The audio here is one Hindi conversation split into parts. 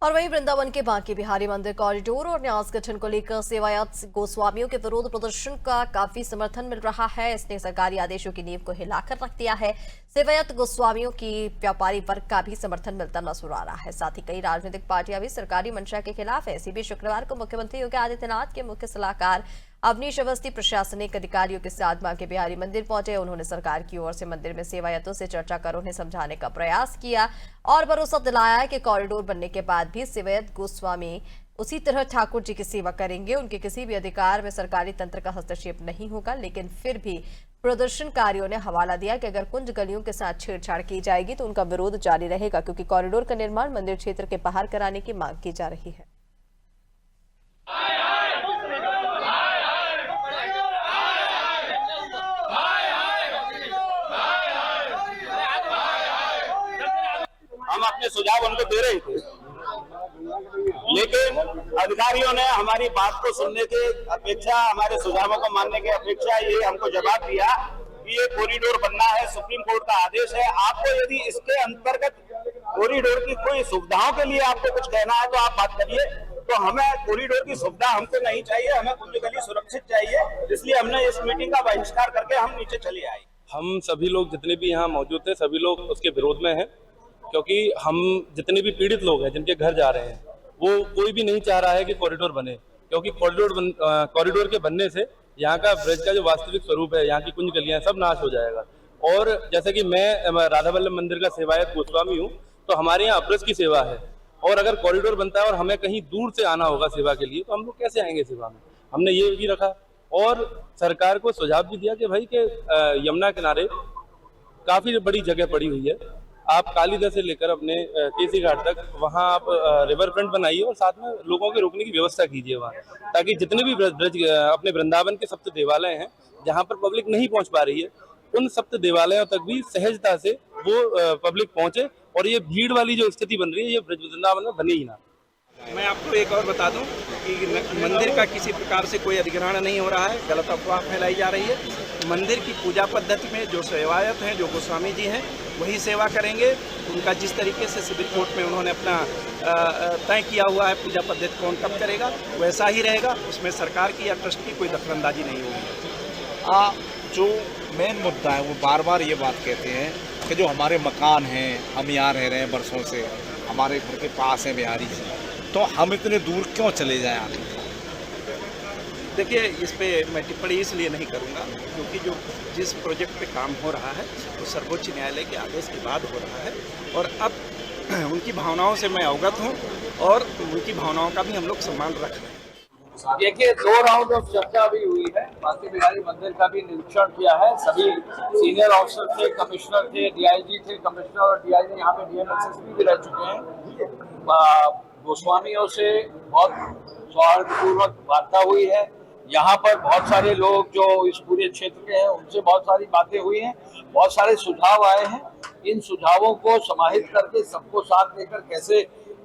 और वहीं वृंदावन के बांके बिहारी मंदिर कॉरिडोर और न्यास गठन को लेकर सेवायत गोस्वामियों के विरोध प्रदर्शन का काफी समर्थन मिल रहा है। इसने सरकारी आदेशों की नींव को हिलाकर रख दिया है। सेवायत गोस्वामियों की व्यापारी वर्ग का भी समर्थन मिलता नजर आ रहा है। साथ ही कई राजनीतिक पार्टियां भी सरकारी मंशा के खिलाफ है। इसी बीच शुक्रवार को मुख्यमंत्री योगी आदित्यनाथ के मुख्य सलाहकार अवनीश अवस्थी प्रशासनिक अधिकारियों के साथ बांके बिहारी मंदिर पहुंचे। उन्होंने सरकार की ओर से मंदिर में सेवायतों से चर्चा कर उन्हें समझाने का प्रयास किया और भरोसा दिलाया कि कॉरिडोर बनने के बाद भी सेवायत गोस्वामी उसी तरह ठाकुर जी की सेवा करेंगे। उनके किसी भी अधिकार में सरकारी तंत्र का हस्तक्षेप नहीं होगा। लेकिन फिर भी प्रदर्शनकारियों ने हवाला दिया कि अगर कुंज गलियों के साथ छेड़छाड़ की जाएगी तो उनका विरोध जारी रहेगा, क्योंकि कॉरिडोर का निर्माण मंदिर क्षेत्र के बाहर कराने की मांग की जा रही है। हम अपने सुझाव उनको दे रहे थे, लेकिन अधिकारियों ने हमारी बात को सुनने की अपेक्षा, हमारे सुझावों को मानने की अपेक्षा ये हमको जवाब दिया कि ये कॉरिडोर बनना है, सुप्रीम कोर्ट का आदेश है। आपको यदि इसके अंतर्गत कॉरिडोर की कोई सुविधाओं के लिए आपको कुछ कहना है तो आप बात करिए। तो हमें कॉरिडोर की सुविधा हमको नहीं चाहिए, हमें कुंज गली सुरक्षित चाहिए। इसलिए हमने इस मीटिंग का बहिष्कार करके हम नीचे चले आए। हम सभी लोग जितने भी यहाँ मौजूद थे सभी लोग उसके विरोध में हैं, क्योंकि हम जितने भी पीड़ित लोग हैं जिनके घर जा रहे हैं वो कोई भी नहीं चाह रहा है कि कॉरिडोर बने, क्योंकि कॉरिडोर के बनने से यहाँ का ब्रज का जो वास्तविक स्वरूप है, यहाँ की कुंज गलियाँ सब नाश हो जाएगा। और जैसे कि मैं राधा वल्लभ मंदिर का सेवायत गोस्वामी हूँ, तो हमारे यहाँ अब्रज की सेवा है और अगर कॉरिडोर बनता है और हमें कहीं दूर से आना होगा सेवा के लिए तो हम लोग कैसे आएंगे सेवा में। हमने ये भी रखा और सरकार को सुझाव भी दिया कि भाई के यमुना किनारे काफ़ी बड़ी जगह पड़ी हुई है, आप कालीदा से लेकर अपने केसी घाट तक वहाँ आप रिवर फ्रंट बनाइए और साथ में लोगों के रुकने की व्यवस्था कीजिए वहाँ, ताकि जितने भी ब्रज अपने वृंदावन के सप्त देवालय हैं जहाँ पर पब्लिक नहीं पहुँच पा रही है, उन सप्त देवालयों तक भी सहजता से वो पब्लिक पहुँचे और ये भीड़ वाली जो स्थिति बन रही है ये ब्रज वृंदावन में बने ही ना। मैं आपको एक और बता दूं कि मंदिर का किसी प्रकार से कोई अधिग्रहण नहीं हो रहा है, गलत अफवाह फैलाई जा रही है। मंदिर की पूजा पद्धति में जो सेवायत हैं, जो गोस्वामी जी हैं, वही सेवा करेंगे। उनका जिस तरीके से सिविल कोर्ट में उन्होंने अपना तय किया हुआ है पूजा पद्धति कौन कब करेगा, वैसा ही रहेगा। उसमें सरकार की या ट्रस्ट की कोई दखलंदाजी नहीं होगी। जो मेन मुद्दा है वो बार बार ये बात कहते हैं कि जो हमारे मकान हैं, हम यहाँ रह रहे हैं वर्षों से, हमारे घर के पास है बिहारी जी, तो हम इतने दूर क्यों चले जाएं आगे? देखिए, इस पे मैं टिप्पणी इसलिए नहीं करूंगा क्योंकि जिस प्रोजेक्ट पे काम हो रहा है वो सर्वोच्च न्यायालय के आदेश के बाद हो रहा है और अब उनकी भावनाओं से मैं अवगत हूं और उनकी भावनाओं का भी हम लोग सम्मान रख रहे हैं। देखिए, 2 राउंड ऑफ चर्चा भी हुई है। बांके बिहारी मंदिर का भी निरीक्षण किया है। सभी सीनियर ऑफिसर थे, कमिश्नर थे, डीआईजी थे, कमिश्नर और डीआईजी यहाँ पे डीएम भी रह चुके हैं। गोस्वामियों से बहुत सौहार्दपूर्वक वार्ता हुई है। यहाँ पर बहुत सारे लोग जो इस पूरे क्षेत्र के हैं उनसे बहुत सारी बातें हुई हैं, बहुत सारे सुझाव आए हैं। इन सुझावों को समाहित करके सबको साथ लेकर कैसे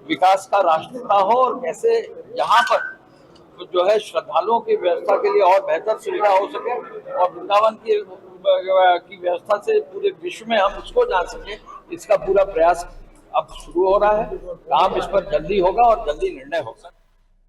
विकास का रास्ता हो और कैसे यहाँ पर जो है श्रद्धालुओं की व्यवस्था के लिए और बेहतर सुविधा हो सके और वृंदावन की व्यवस्था से पूरे विश्व में हम उसको जान सके, इसका पूरा प्रयास अब शुरू हो रहा है। काम इस पर जल्दी होगा और जल्दी निर्णय होगा।